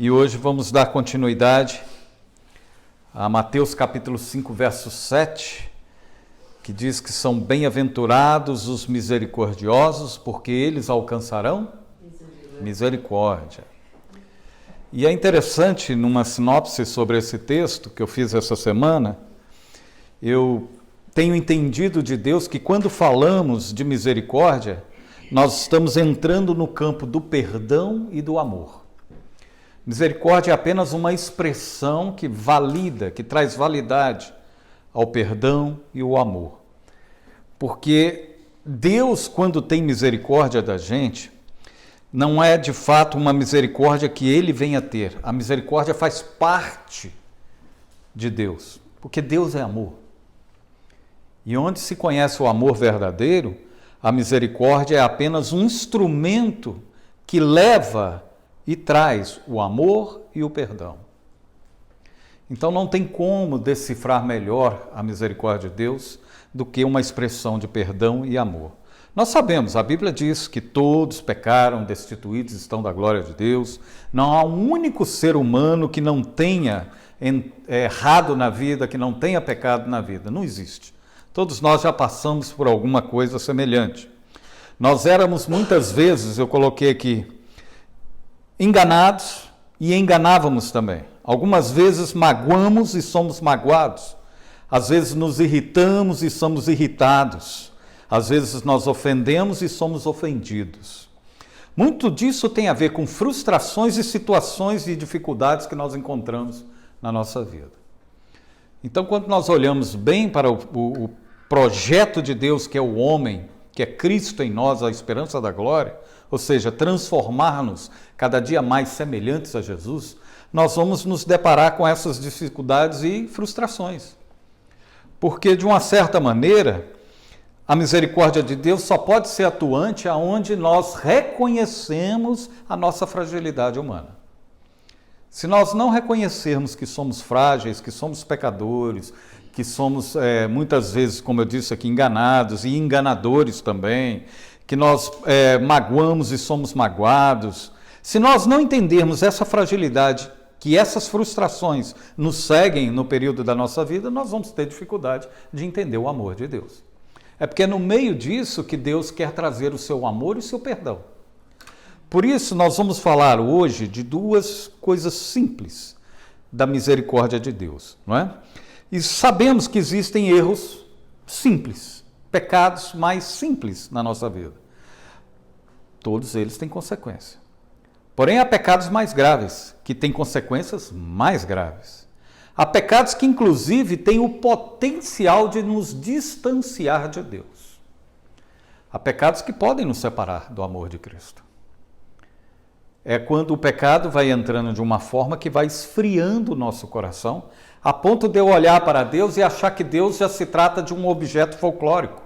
E hoje vamos dar continuidade a Mateus capítulo 5, verso 7, que diz que são bem-aventurados os misericordiosos, porque eles alcançarão misericórdia. E é interessante, numa sinopse sobre esse texto que eu fiz essa semana, eu tenho entendido de Deus que quando falamos de misericórdia, nós estamos entrando no campo do perdão e do amor. Misericórdia é apenas uma expressão que valida, que traz validade ao perdão e ao amor. Porque Deus, quando tem misericórdia da gente, não é de fato uma misericórdia que Ele venha ter. A misericórdia faz parte de Deus, porque Deus é amor. E onde se conhece o amor verdadeiro, a misericórdia é apenas um instrumento que leva e traz o amor e o perdão. Então não tem como decifrar melhor a misericórdia de Deus do que uma expressão de perdão e amor. Nós sabemos, a Bíblia diz que todos pecaram, destituídos estão da glória de Deus. Não há um único ser humano que não tenha errado na vida, que não tenha pecado na vida. Não existe. Todos nós já passamos por alguma coisa semelhante. Nós éramos muitas vezes, eu coloquei aqui, enganados e enganávamos também. Algumas vezes magoamos e somos magoados. Às vezes nos irritamos e somos irritados. Às vezes nós ofendemos e somos ofendidos. Muito disso tem a ver com frustrações e situações e dificuldades que nós encontramos na nossa vida. Então, quando nós olhamos bem para o projeto de Deus, que é o homem, que é Cristo em nós, a esperança da glória, ou seja, transformar-nos cada dia mais semelhantes a Jesus, nós vamos nos deparar com essas dificuldades e frustrações. Porque, de uma certa maneira, a misericórdia de Deus só pode ser atuante aonde nós reconhecemos a nossa fragilidade humana. Se nós não reconhecermos que somos frágeis, que somos pecadores, que somos muitas vezes, como eu disse aqui, enganados e enganadores também, que nós magoamos e somos magoados, se nós não entendermos essa fragilidade, que essas frustrações nos seguem no período da nossa vida, nós vamos ter dificuldade de entender o amor de Deus. É porque é no meio disso que Deus quer trazer o seu amor e o seu perdão. Por isso, nós vamos falar hoje de duas coisas simples da misericórdia de Deus, não é? E sabemos que existem erros simples, pecados mais simples na nossa vida. Todos eles têm consequência. Porém, há pecados mais graves, que têm consequências mais graves. Há pecados que, inclusive, têm o potencial de nos distanciar de Deus. Há pecados que podem nos separar do amor de Cristo. É quando o pecado vai entrando de uma forma que vai esfriando o nosso coração, a ponto de eu olhar para Deus e achar que Deus já se trata de um objeto folclórico.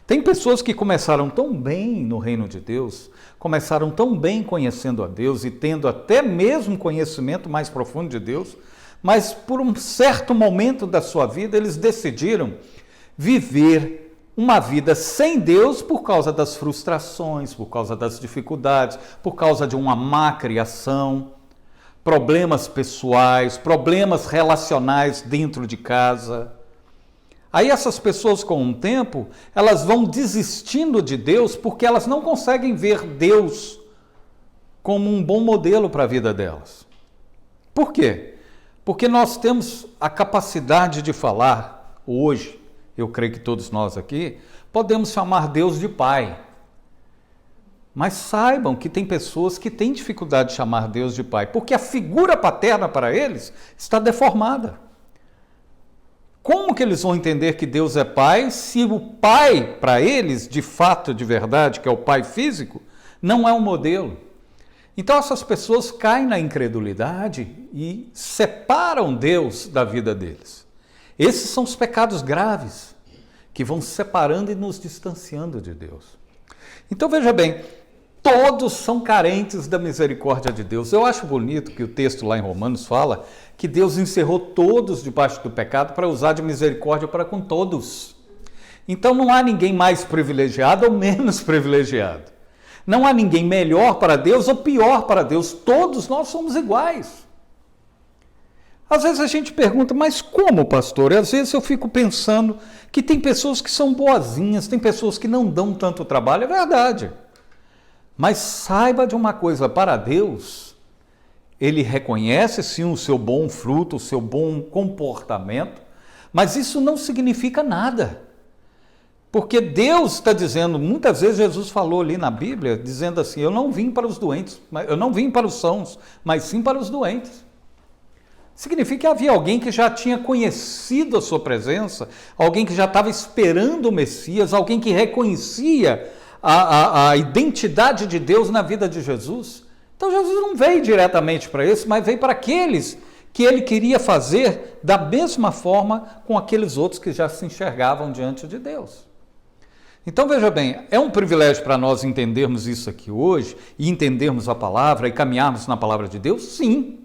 Tem pessoas que começaram tão bem no reino de Deus, começaram tão bem conhecendo a Deus e tendo até mesmo conhecimento mais profundo de Deus, mas por um certo momento da sua vida eles decidiram viver uma vida sem Deus por causa das frustrações, por causa das dificuldades, por causa de uma má criação, problemas pessoais, problemas relacionais dentro de casa. Aí essas pessoas, com o tempo, elas vão desistindo de Deus porque elas não conseguem ver Deus como um bom modelo para a vida delas. Por quê? Porque nós temos a capacidade de falar hoje, eu creio que todos nós aqui, podemos chamar Deus de Pai. Mas saibam que tem pessoas que têm dificuldade de chamar Deus de Pai, porque a figura paterna para eles está deformada. Como que eles vão entender que Deus é Pai se o Pai, para eles, de fato, de verdade, que é o Pai físico, não é um modelo? Então essas pessoas caem na incredulidade e separam Deus da vida deles. Esses são os pecados graves que vão separando e nos distanciando de Deus. Então veja bem, todos são carentes da misericórdia de Deus. Eu acho bonito que o texto lá em Romanos fala que Deus encerrou todos debaixo do pecado para usar de misericórdia para com todos. Então não há ninguém mais privilegiado ou menos privilegiado. Não há ninguém melhor para Deus ou pior para Deus. Todos nós somos iguais. Às vezes a gente pergunta, mas como, pastor? E às vezes eu fico pensando que tem pessoas que são boazinhas, tem pessoas que não dão tanto trabalho. É verdade. Mas saiba de uma coisa, para Deus, Ele reconhece sim o seu bom fruto, o seu bom comportamento, mas isso não significa nada. Porque Deus está dizendo, muitas vezes Jesus falou ali na Bíblia, dizendo assim, eu não vim para os doentes, eu não vim para os sãos, mas sim para os doentes. Significa que havia alguém que já tinha conhecido a sua presença, alguém que já estava esperando o Messias, alguém que reconhecia a identidade de Deus na vida de Jesus. Então Jesus não veio diretamente para esse, mas veio para aqueles que ele queria fazer da mesma forma com aqueles outros que já se enxergavam diante de Deus. Então veja bem, é um privilégio para nós entendermos isso aqui hoje, e entendermos a palavra e caminharmos na palavra de Deus? Sim.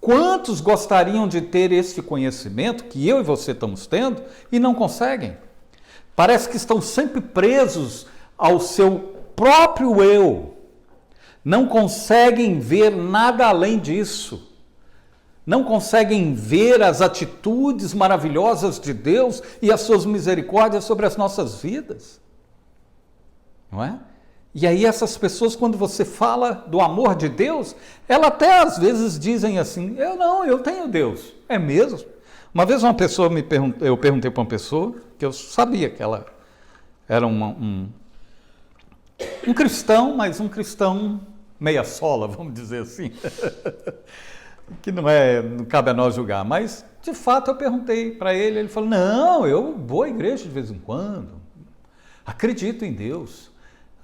Quantos gostariam de ter esse conhecimento que eu e você estamos tendo e não conseguem? Parece que estão sempre presos ao seu próprio eu. Não conseguem ver nada além disso. Não conseguem ver as atitudes maravilhosas de Deus e as suas misericórdias sobre as nossas vidas. Não é? E aí essas pessoas, quando você fala do amor de Deus, elas até às vezes dizem assim, eu tenho Deus. É mesmo? Uma vez uma pessoa eu perguntei para uma pessoa, que eu sabia que ela era um cristão, mas um cristão meia sola, vamos dizer assim, que não cabe a nós julgar, mas de fato eu perguntei para ele, ele falou, não, eu vou à igreja de vez em quando, acredito em Deus.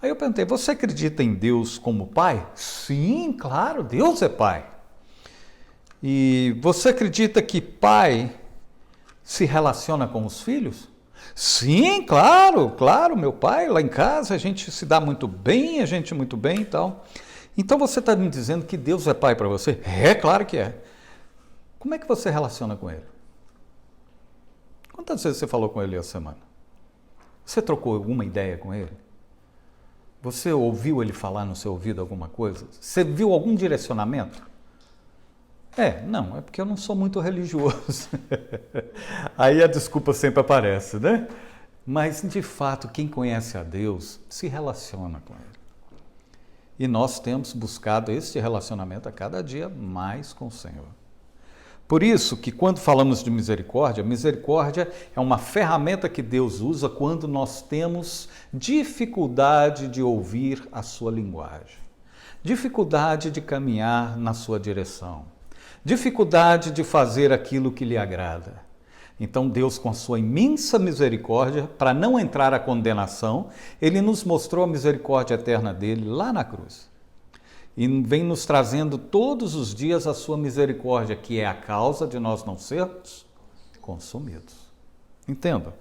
Aí eu perguntei, você acredita em Deus como Pai? Sim, claro, Deus é Pai. E você acredita que Pai se relaciona com os filhos? Sim, claro, meu pai, lá em casa a gente se dá muito bem, a gente muito bem e tal. Então você está me dizendo que Deus é Pai para você? É, claro que é. Como é que você relaciona com Ele? Quantas vezes você falou com Ele essa semana? Você trocou alguma ideia com Ele? Você ouviu Ele falar no seu ouvido alguma coisa? Você viu algum direcionamento? Não, é porque eu não sou muito religioso. Aí a desculpa sempre aparece, né? Mas, de fato, quem conhece a Deus se relaciona com Ele. E nós temos buscado este relacionamento a cada dia mais com o Senhor. Por isso que quando falamos de misericórdia, misericórdia é uma ferramenta que Deus usa quando nós temos dificuldade de ouvir a sua linguagem, dificuldade de caminhar na sua direção, dificuldade de fazer aquilo que lhe agrada. Então Deus, com a sua imensa misericórdia, para não entrar à condenação, Ele nos mostrou a misericórdia eterna dele lá na cruz. E vem nos trazendo todos os dias a sua misericórdia, que é a causa de nós não sermos consumidos. Entenda?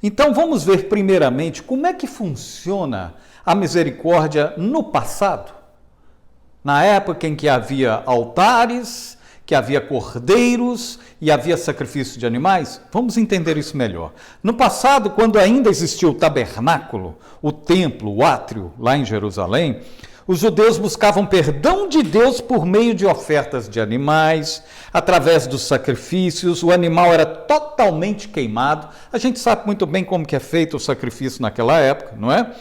Então vamos ver primeiramente como é que funciona a misericórdia no passado. Na época em que havia altares, que havia cordeiros e havia sacrifício de animais, vamos entender isso melhor. No passado, quando ainda existia o tabernáculo, o templo, o átrio, lá em Jerusalém, os judeus buscavam perdão de Deus por meio de ofertas de animais, através dos sacrifícios, o animal era totalmente queimado. A gente sabe muito bem como que é feito o sacrifício naquela época, não é?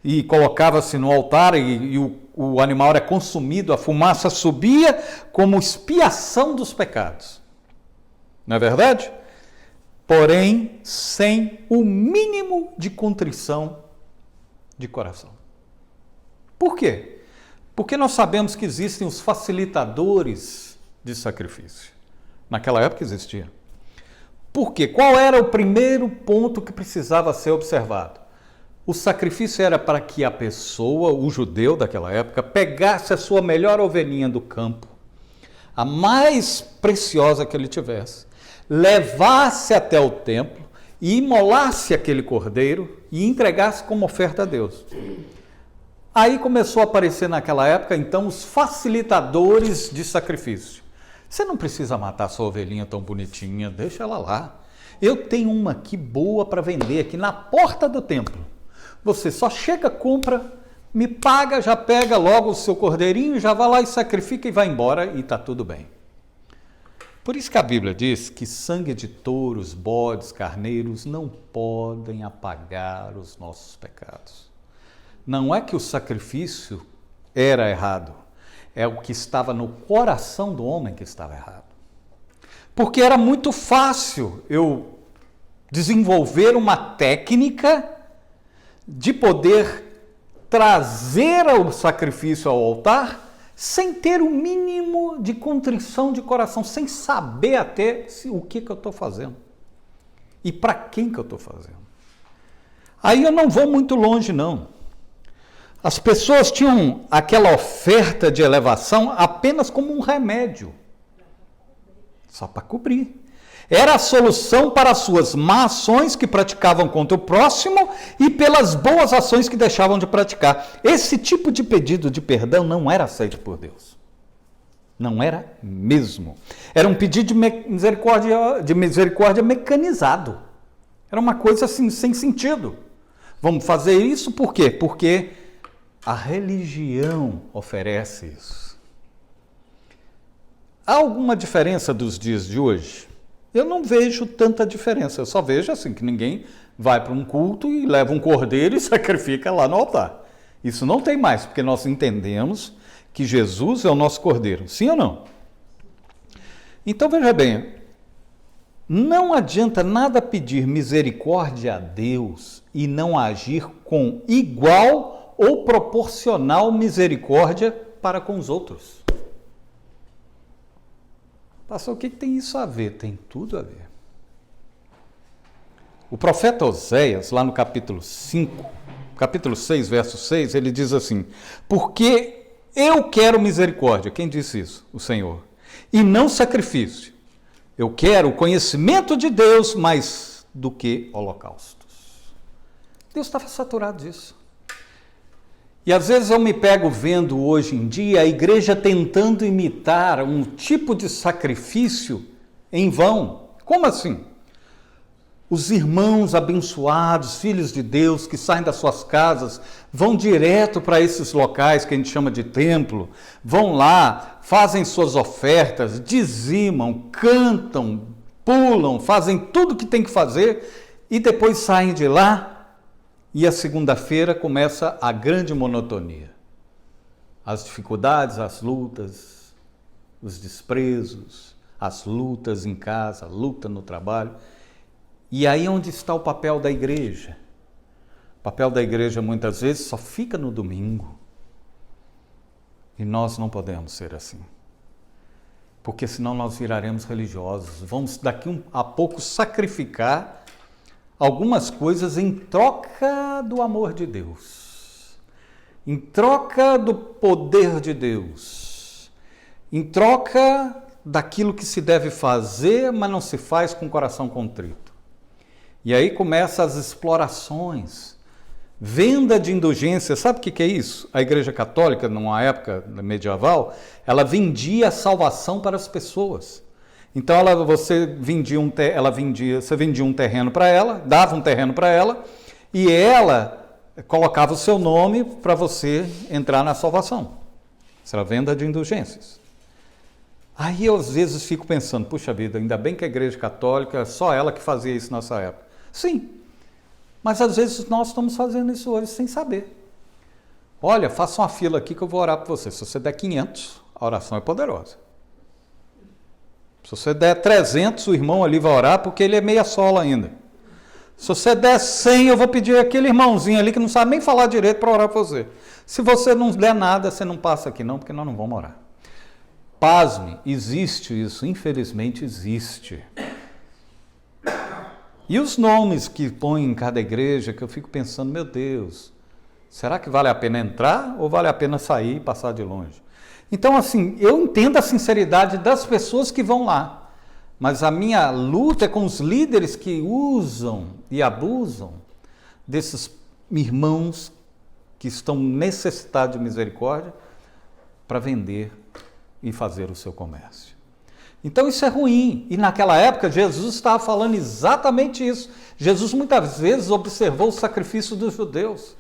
E colocava-se no altar e o animal era consumido, a fumaça subia como expiação dos pecados. Não é verdade? Porém, sem o mínimo de contrição de coração. Por quê? Porque nós sabemos que existem os facilitadores de sacrifício. Naquela época existia. Por quê? Qual era o primeiro ponto que precisava ser observado? O sacrifício era para que a pessoa, o judeu daquela época, pegasse a sua melhor ovelhinha do campo, a mais preciosa que ele tivesse, levasse até o templo e imolasse aquele cordeiro e entregasse como oferta a Deus. Aí começou a aparecer naquela época, então, os facilitadores de sacrifício. Você não precisa matar sua ovelhinha tão bonitinha, deixa ela lá. Eu tenho uma aqui boa para vender aqui na porta do templo. Você só chega, compra, me paga, já pega logo o seu cordeirinho, já vai lá e sacrifica e vai embora e está tudo bem. Por isso que a Bíblia diz que sangue de touros, bodes, carneiros não podem apagar os nossos pecados. Não é que o sacrifício era errado, é o que estava no coração do homem que estava errado. Porque era muito fácil eu desenvolver uma técnica de poder trazer o sacrifício ao altar sem ter o mínimo de contrição de coração, sem saber até o que eu estou fazendo e para quem que eu estou fazendo. Aí eu não vou muito longe, não. As pessoas tinham aquela oferta de elevação apenas como um remédio, só para cobrir. Era a solução para as suas más ações que praticavam contra o próximo e pelas boas ações que deixavam de praticar. Esse tipo de pedido de perdão não era aceito por Deus. Não era mesmo. Era um pedido de misericórdia mecanizado. Era uma coisa assim, sem sentido. Vamos fazer isso por quê? Porque a religião oferece isso. Há alguma diferença dos dias de hoje? Eu não vejo tanta diferença, eu só vejo assim, que ninguém vai para um culto e leva um cordeiro e sacrifica lá no altar. Isso não tem mais, porque nós entendemos que Jesus é o nosso cordeiro, sim ou não? Então veja bem, não adianta nada pedir misericórdia a Deus e não agir com igual ou proporcional misericórdia para com os outros. Pastor, o que tem isso a ver? Tem tudo a ver. O profeta Oséias, lá no capítulo 6, verso 6, ele diz assim: porque eu quero misericórdia. Quem disse isso? O Senhor. E não sacrifício. Eu quero o conhecimento de Deus mais do que holocaustos. Deus estava saturado disso. E às vezes eu me pego vendo hoje em dia a igreja tentando imitar um tipo de sacrifício em vão. Como assim? Os irmãos abençoados, filhos de Deus, que saem das suas casas, vão direto para esses locais que a gente chama de templo, vão lá, fazem suas ofertas, dizimam, cantam, pulam, fazem tudo o que tem que fazer e depois saem de lá. E a segunda-feira começa a grande monotonia. As dificuldades, as lutas, os desprezos, as lutas em casa, a luta no trabalho. E aí onde está o papel da igreja? O papel da igreja muitas vezes só fica no domingo. E nós não podemos ser assim. Porque senão nós viraremos religiosos. Vamos daqui a pouco sacrificar algumas coisas em troca do amor de Deus, em troca do poder de Deus, em troca daquilo que se deve fazer, mas não se faz com o coração contrito. E aí começam as explorações, venda de indulgência. Sabe o que é isso? A Igreja Católica, numa época medieval, ela vendia a salvação para as pessoas. Então você vendia um terreno para ela, dava um terreno para ela, e ela colocava o seu nome para você entrar na salvação. Isso era venda de indulgências. Aí eu às vezes fico pensando, puxa vida, ainda bem que a Igreja Católica, só ela que fazia isso nessa época. Sim, mas às vezes nós estamos fazendo isso hoje sem saber. Olha, faça uma fila aqui que eu vou orar por você. Se você der 500, a oração é poderosa. Se você der 300, o irmão ali vai orar porque ele é meia sola ainda. Se você der 100, eu vou pedir aquele irmãozinho ali que não sabe nem falar direito para orar por você. Se você não der nada, você não passa aqui não, porque nós não vamos orar. Pasme, existe isso, infelizmente existe. E os nomes que põem em cada igreja, que eu fico pensando, meu Deus, será que vale a pena entrar ou vale a pena sair e passar de longe? Então, assim, eu entendo a sinceridade das pessoas que vão lá, mas a minha luta é com os líderes que usam e abusam desses irmãos que estão necessitados de misericórdia para vender e fazer o seu comércio. Então isso é ruim. E naquela época Jesus estava falando exatamente isso. Jesus muitas vezes observou o sacrifício dos judeus.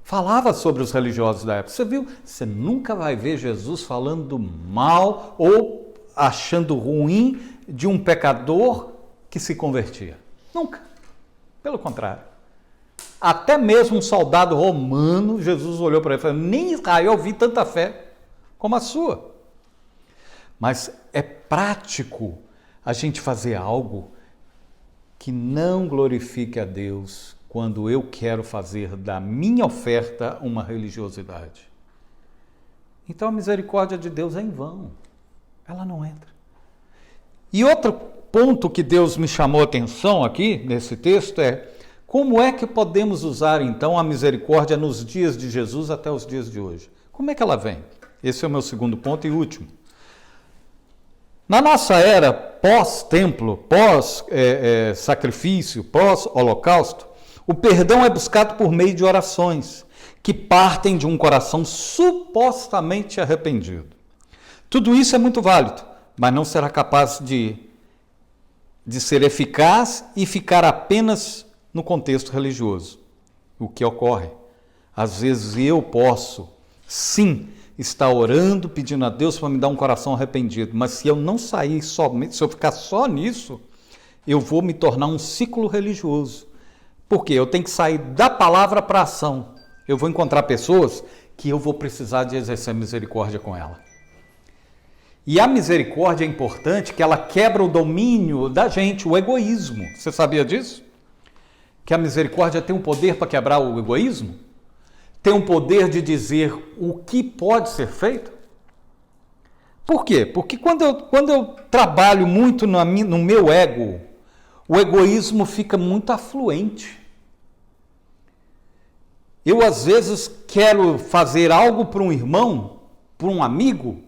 falava sobre os religiosos da época. Você viu? Você nunca vai ver Jesus falando mal ou achando ruim de um pecador que se convertia. Nunca. Pelo contrário. Até mesmo um soldado romano, Jesus olhou para ele e falou: nem em Israel vi tanta fé como a sua. Mas é prático a gente fazer algo que não glorifique a Deus quando eu quero fazer da minha oferta uma religiosidade. Então a misericórdia de Deus é em vão. Ela não entra. E outro ponto que Deus me chamou a atenção aqui nesse texto é: como é que podemos usar então a misericórdia nos dias de Jesus até os dias de hoje? Como é que ela vem? Esse é o meu segundo ponto e último. Na nossa era pós-templo, pós-sacrifício, pós-holocausto, o perdão é buscado por meio de orações que partem de um coração supostamente arrependido. Tudo isso é muito válido, mas não será capaz de ser eficaz e ficar apenas no contexto religioso. O que ocorre? Às vezes eu posso, sim, estar orando, pedindo a Deus para me dar um coração arrependido, mas se eu não sair somente, se eu ficar só nisso, eu vou me tornar um ciclo religioso. Por quê? Eu tenho que sair da palavra para a ação. Eu vou encontrar pessoas que eu vou precisar de exercer misericórdia com ela. E a misericórdia é importante que ela quebra o domínio da gente, o egoísmo. Você sabia disso? Que a misericórdia tem um poder para quebrar o egoísmo? Tem um poder de dizer o que pode ser feito? Por quê? Porque quando eu trabalho muito no meu ego, o egoísmo fica muito afluente. Eu, às vezes, quero fazer algo para um irmão, para um amigo,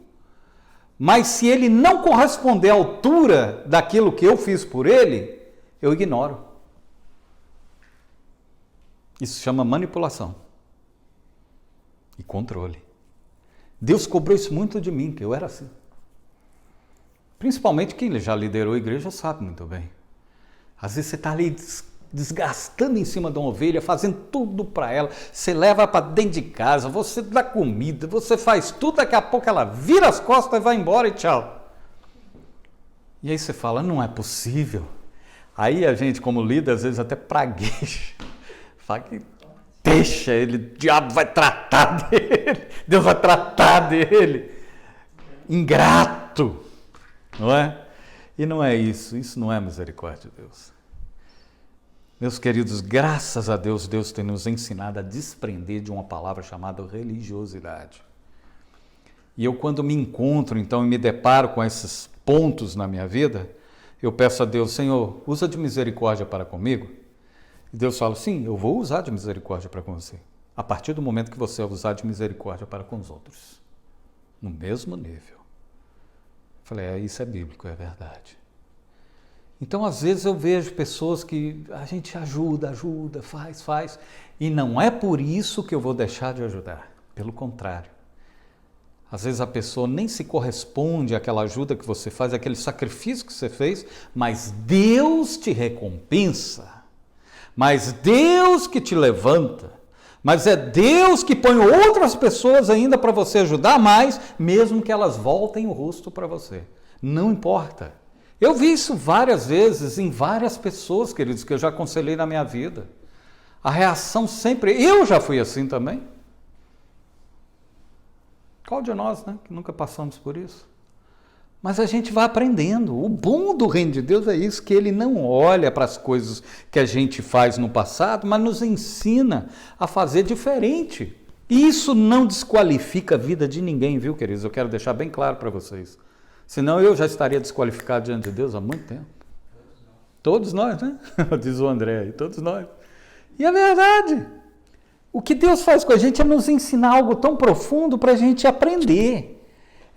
mas se ele não corresponder à altura daquilo que eu fiz por ele, eu ignoro. Isso chama manipulação e controle. Deus cobrou isso muito de mim, que eu era assim. Principalmente quem já liderou a igreja sabe muito bem. Às vezes você está ali desgastando em cima de uma ovelha, fazendo tudo para ela, você leva para dentro de casa, você dá comida, você faz tudo, daqui a pouco ela vira as costas e vai embora e tchau. E aí você fala: não é possível. Aí a gente, como líder, às vezes até pragueja. Fala que deixa ele, o diabo vai tratar dele, Deus vai tratar dele. Ingrato, não é? E não é isso não é misericórdia de Deus. Meus queridos, graças a Deus, Deus tem nos ensinado a desprender de uma palavra chamada religiosidade. E eu, quando me encontro, então, e me deparo com esses pontos na minha vida, eu peço a Deus: Senhor, usa de misericórdia para comigo. E Deus fala: sim, eu vou usar de misericórdia para com você, a partir do momento que você usar de misericórdia para com os outros, no mesmo nível. Falei: isso é bíblico, é verdade. Então, às vezes eu vejo pessoas que a gente ajuda, faz, e não é por isso que eu vou deixar de ajudar, pelo contrário. Às vezes a pessoa nem se corresponde àquela ajuda que você faz, àquele sacrifício que você fez, mas Deus te recompensa, mas Deus que te levanta, mas é Deus que põe outras pessoas ainda para você ajudar mais, mesmo que elas voltem o rosto para você. Não importa. Eu vi isso várias vezes em várias pessoas, queridos, que eu já aconselhei na minha vida. A reação sempre... Eu já fui assim também. Qual de nós, né, que nunca passamos por isso? Mas a gente vai aprendendo. O bom do reino de Deus é isso, que ele não olha para as coisas que a gente faz no passado, mas nos ensina a fazer diferente. E isso não desqualifica a vida de ninguém, viu, queridos? Eu quero deixar bem claro para vocês. Senão eu já estaria desqualificado diante de Deus há muito tempo. Todos nós, né? Diz o André aí, todos nós. E é verdade. O que Deus faz com a gente é nos ensinar algo tão profundo para a gente aprender.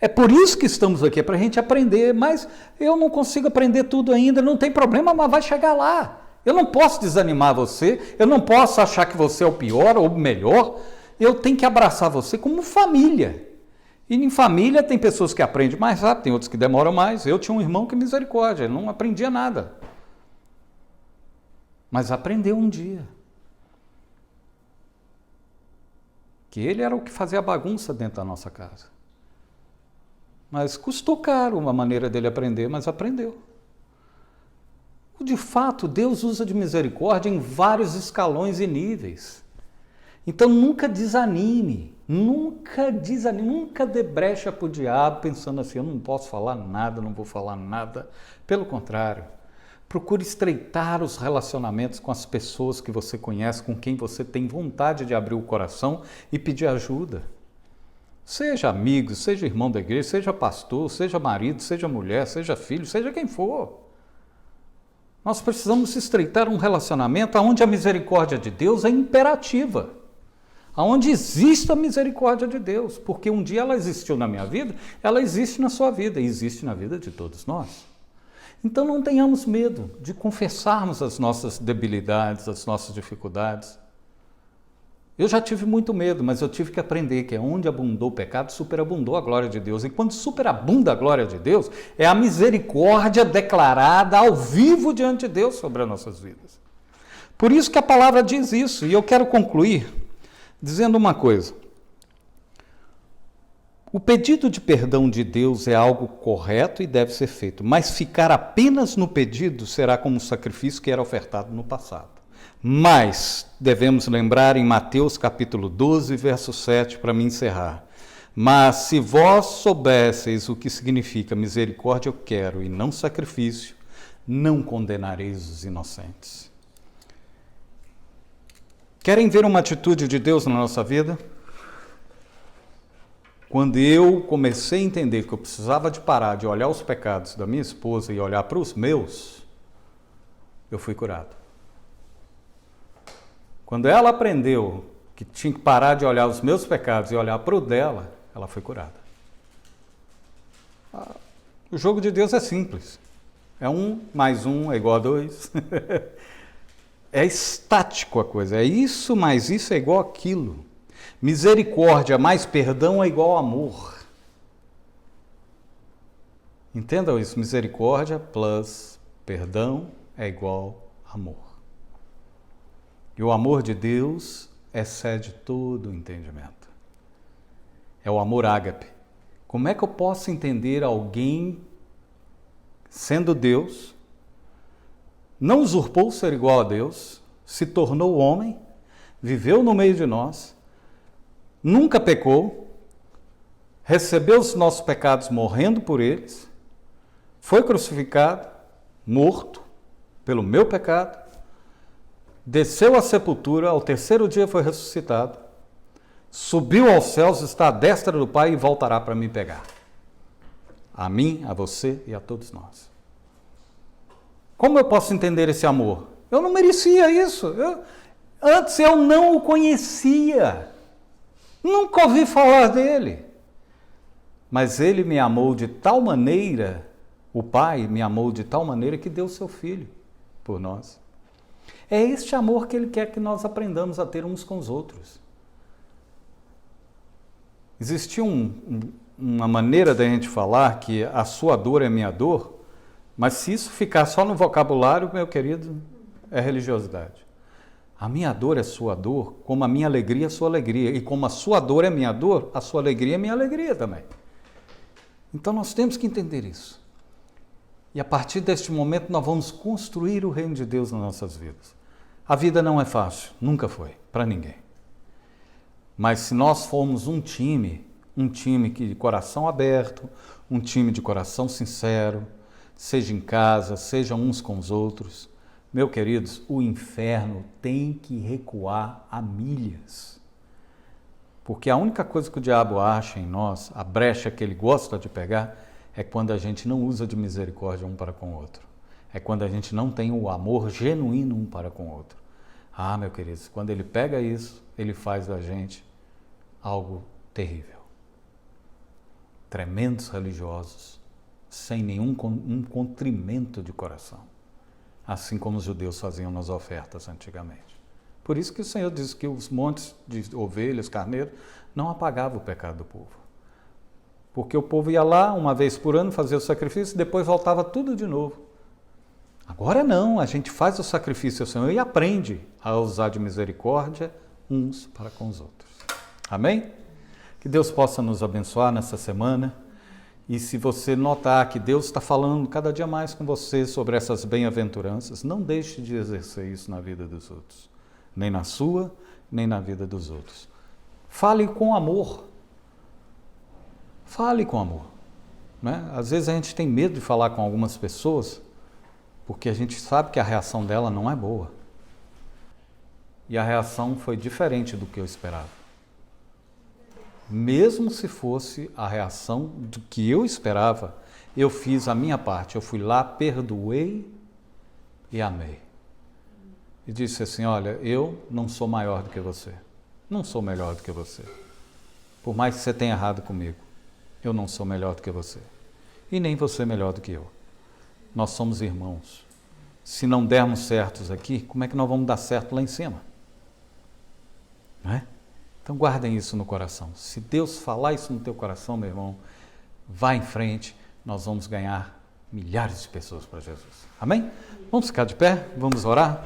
É por isso que estamos aqui, é para a gente aprender. Mas eu não consigo aprender tudo ainda, não tem problema, mas vai chegar lá. Eu não posso desanimar você, eu não posso achar que você é o pior ou o melhor. Eu tenho que abraçar você como família. E em família tem pessoas que aprendem mais rápido, tem outros que demoram mais. Eu tinha um irmão que misericórdia, ele não aprendia nada. Mas aprendeu um dia. que ele era o que fazia a bagunça dentro da nossa casa. Mas custou caro uma maneira dele aprender, mas aprendeu. De fato, Deus usa de misericórdia em vários escalões e níveis. Então nunca desanime, nunca dê brecha para o diabo pensando assim, eu não posso falar nada, não vou falar nada. Pelo contrário, procure estreitar os relacionamentos com as pessoas que você conhece, com quem você tem vontade de abrir o coração e pedir ajuda. Seja amigo, seja irmão da igreja, seja pastor, seja marido, seja mulher, seja filho, seja quem for. Nós precisamos estreitar um relacionamento onde a misericórdia de Deus é imperativa. Onde existe a misericórdia de Deus. Porque um dia ela existiu na minha vida, ela existe na sua vida e existe na vida de todos nós. Então não tenhamos medo de confessarmos as nossas debilidades, as nossas dificuldades. Eu já tive muito medo, mas eu tive que aprender que onde abundou o pecado, superabundou a glória de Deus. E quando superabunda a glória de Deus, é a misericórdia declarada ao vivo diante de Deus sobre as nossas vidas. Por isso que a palavra diz isso. E eu quero concluir dizendo uma coisa. O pedido de perdão de Deus é algo correto e deve ser feito, mas ficar apenas no pedido será como um sacrifício que era ofertado no passado. Mas devemos lembrar em Mateus capítulo 12, verso 7, para me encerrar. Mas se vós soubesseis o que significa misericórdia eu quero e não sacrifício, não condenareis os inocentes. Querem ver uma atitude de Deus na nossa vida? Quando eu comecei a entender que eu precisava de parar de olhar os pecados da minha esposa e olhar para os meus, eu fui curado. Quando ela aprendeu que tinha que parar de olhar os meus pecados e olhar para o dela, ela foi curada. O jogo de Deus é simples. É 1 mais 1 é igual a 2. É estático a coisa. É isso mais isso é igual aquilo. Misericórdia mais perdão é igual a amor. Entendam isso. Misericórdia plus perdão é igual a amor. E o amor de Deus excede todo o entendimento. É o amor ágape. Como é que eu posso entender alguém sendo Deus, não usurpou ser igual a Deus, se tornou homem, viveu no meio de nós, nunca pecou, recebeu os nossos pecados morrendo por eles, foi crucificado, morto pelo meu pecado, desceu à sepultura, ao terceiro dia foi ressuscitado, subiu aos céus, está à destra do Pai e voltará para me pegar. A mim, a você e a todos nós. Como eu posso entender esse amor? Eu não merecia isso. Antes eu não o conhecia. Nunca ouvi falar dele. Mas ele me amou de tal maneira, o Pai me amou de tal maneira que deu seu Filho por nós. É este amor que ele quer que nós aprendamos a ter uns com os outros. Existia uma maneira da gente falar que a sua dor é minha dor, mas se isso ficar só no vocabulário, meu querido, é religiosidade. A minha dor é sua dor, como a minha alegria é sua alegria. E como a sua dor é minha dor, a sua alegria é minha alegria também. Então nós temos que entender isso. E a partir deste momento nós vamos construir o reino de Deus nas nossas vidas. A vida não é fácil, nunca foi, para ninguém. Mas se nós formos um time que de coração aberto, um time de coração sincero, seja em casa, seja uns com os outros, meus queridos, o inferno tem que recuar a milhas. Porque a única coisa que o diabo acha em nós, a brecha que ele gosta de pegar, é quando a gente não usa de misericórdia um para com o outro. É quando a gente não tem o amor genuíno um para com o outro. Ah, meu querido, quando ele pega isso, ele faz da gente algo terrível. Tremendos religiosos, sem nenhum contrimento de coração. Assim como os judeus faziam nas ofertas antigamente. Por isso que o Senhor diz que os montes de ovelhas, carneiros, não apagavam o pecado do povo. Porque o povo ia lá uma vez por ano fazer o sacrifício e depois voltava tudo de novo. Agora não, a gente faz o sacrifício ao Senhor e aprende a usar de misericórdia uns para com os outros. Amém? Que Deus possa nos abençoar nessa semana. E se você notar que Deus está falando cada dia mais com você sobre essas bem-aventuranças, não deixe de exercer isso na vida dos outros. Nem na sua, nem na vida dos outros. Fale com amor. Fale com amor. Né? Às vezes a gente tem medo de falar com algumas pessoas, porque a gente sabe que a reação dela não é boa. E a reação foi diferente do que eu esperava. Mesmo se fosse a reação do que eu esperava, eu fiz a minha parte. Eu fui lá, perdoei e amei. E disse assim, olha, eu não sou maior do que você. Não sou melhor do que você. Por mais que você tenha errado comigo, eu não sou melhor do que você. E nem você melhor do que eu. Nós somos irmãos. Se não dermos certos aqui, como é que nós vamos dar certo lá em cima? Não é? Então guardem isso no coração. Se Deus falar isso no teu coração, meu irmão, vá em frente, nós vamos ganhar milhares de pessoas para Jesus. Amém? Vamos ficar de pé? Vamos orar?